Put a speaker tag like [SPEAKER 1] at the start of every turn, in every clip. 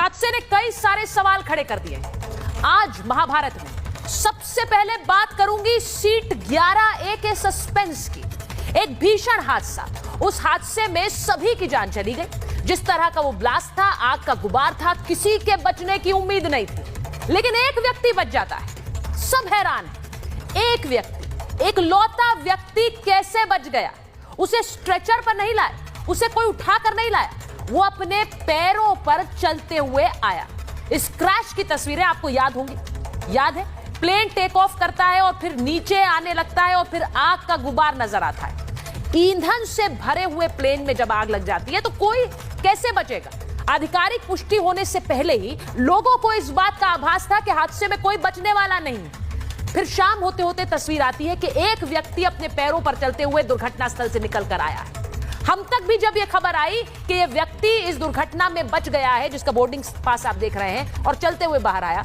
[SPEAKER 1] हादसे ने कई सारे सवाल खड़े कर दिए हैं। आज महाभारत में सबसे पहले बात करूंगी सीट 11A के सस्पेंस की। एक भीषण हादसा, उस हादसे में सभी की जान चली गई। जिस तरह का वो ब्लास्ट था, आग का गुबार था, किसी के बचने की उम्मीद नहीं थी, लेकिन एक व्यक्ति बच जाता है। सब हैरान है, एक व्यक्ति, एक लौता व्यक्ति कैसे बच गया। उसे स्ट्रेचर पर नहीं लाया, उसे कोई उठाकर नहीं लाया, वो अपने पैरों पर चलते हुए आया। इस क्रैश की तस्वीरें आपको याद होंगी, याद है? प्लेन टेक ऑफ करता है और फिर नीचे आने लगता है और फिर आग का गुबार नजर आता है। ईंधन से भरे हुए प्लेन में जब आग लग जाती है तो कोई कैसे बचेगा? आधिकारिक पुष्टि होने से पहले ही लोगों को इस बात का आभास था कि हादसे में कोई बचने वाला नहीं। फिर शाम होते होते तस्वीर आती है कि एक व्यक्ति अपने पैरों पर चलते हुए दुर्घटना स्थल से निकल कर आया है। हम तक भी जब यह खबर आई कि यह व्यक्ति इस दुर्घटना में बच गया है, जिसका बोर्डिंग पास आप देख रहे हैं, और चलते हुए बाहर आया,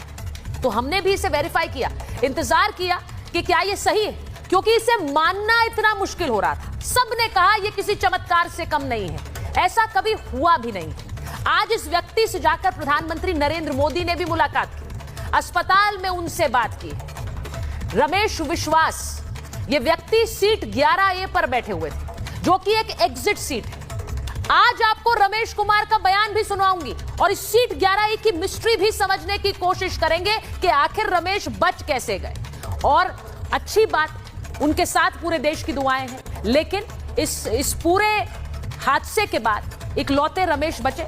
[SPEAKER 1] तो हमने भी इसे वेरीफाई किया, इंतजार किया कि क्या यह सही है, क्योंकि इसे मानना इतना मुश्किल हो रहा था। सबने कहा यह किसी चमत्कार से कम नहीं है, ऐसा कभी हुआ भी नहीं। आज इस व्यक्ति से जाकर प्रधानमंत्री नरेंद्र मोदी ने भी मुलाकात की, अस्पताल में उनसे बात की। रमेश विश्वास, यह व्यक्ति सीट 11A पर बैठे हुए थे, जो कि एक एग्जिट सीट है। आज आपको रमेश कुमार का बयान भी सुनाऊंगी और इस सीट 11A की मिस्ट्री भी समझने की कोशिश करेंगे कि आखिर रमेश बच कैसे गए। और अच्छी बात, उनके साथ पूरे देश की दुआएं हैं, लेकिन इस पूरे हादसे के बाद इकलौते रमेश बचे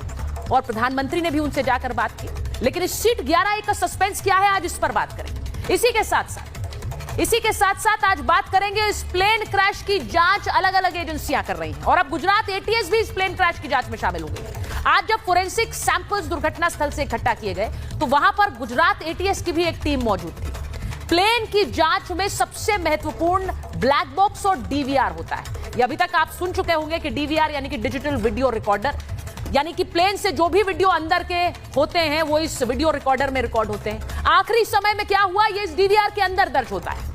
[SPEAKER 1] और प्रधानमंत्री ने भी उनसे जाकर बात की। लेकिन इस सीट 11A का सस्पेंस क्या है, आज इस पर बात करेंगे। इसी के साथ साथ आज बात करेंगे इस प्लेन क्रैश की जांच अलग अलग एजेंसियां कर रही हैं और अब गुजरात एटीएस भी इस प्लेन क्रैश की जांच में शामिल हो गई। आज जब फोरेंसिक सैंपल्स दुर्घटना स्थल से इकट्ठा किए गए तो वहां पर गुजरात एटीएस की भी एक टीम मौजूद थी। प्लेन की जांच में सबसे महत्वपूर्ण ब्लैक बॉक्स और डीवीआर होता है। ये अभी तक आप सुन चुके होंगे कि डीवीआर यानी कि डिजिटल वीडियो रिकॉर्डर, यानी कि प्लेन से जो भी वीडियो अंदर के होते हैं वो इस वीडियो रिकॉर्डर में रिकॉर्ड होते हैं। आखिरी समय में क्या हुआ, ये इस डीवीआर के अंदर दर्ज होता है।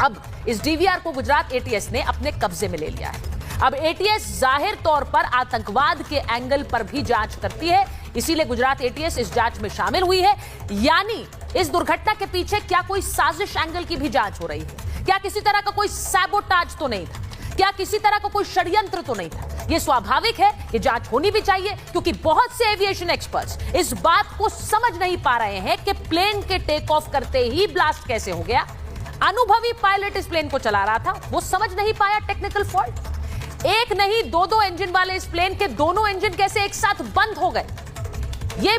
[SPEAKER 1] अब इस डीवीआर को गुजरात एटीएस ने अपने कब्जे में ले लिया है। अब एटीएस जाहिर तौर पर आतंकवाद के एंगल पर भी जांच करती है, इसीलिए गुजरात एटीएस इस जांच में शामिल हुई है। यानी इस दुर्घटना के पीछे क्या कोई साजिश एंगल की भी जांच हो रही है? क्या किसी तरह का कोई सैबोटाज तो नहीं था? क्या किसी तरह का कोई षड्यंत्र तो नहीं था? यह स्वाभाविक है कि जांच होनी भी चाहिए, क्योंकि बहुत से एविएशन एक्सपर्ट्स इस बात को समझ नहीं पा रहे हैं कि प्लेन के टेक ऑफ करते ही ब्लास्ट कैसे हो गया। अनुभवी पायलट इस प्लेन को चला रहा था, वो समझ नहीं पाया टेक्निकल फॉल्ट। एक नहीं, दो इंजन वाले इस प्लेन के दोनों इंजन कैसे एक साथ बंद हो गए, ये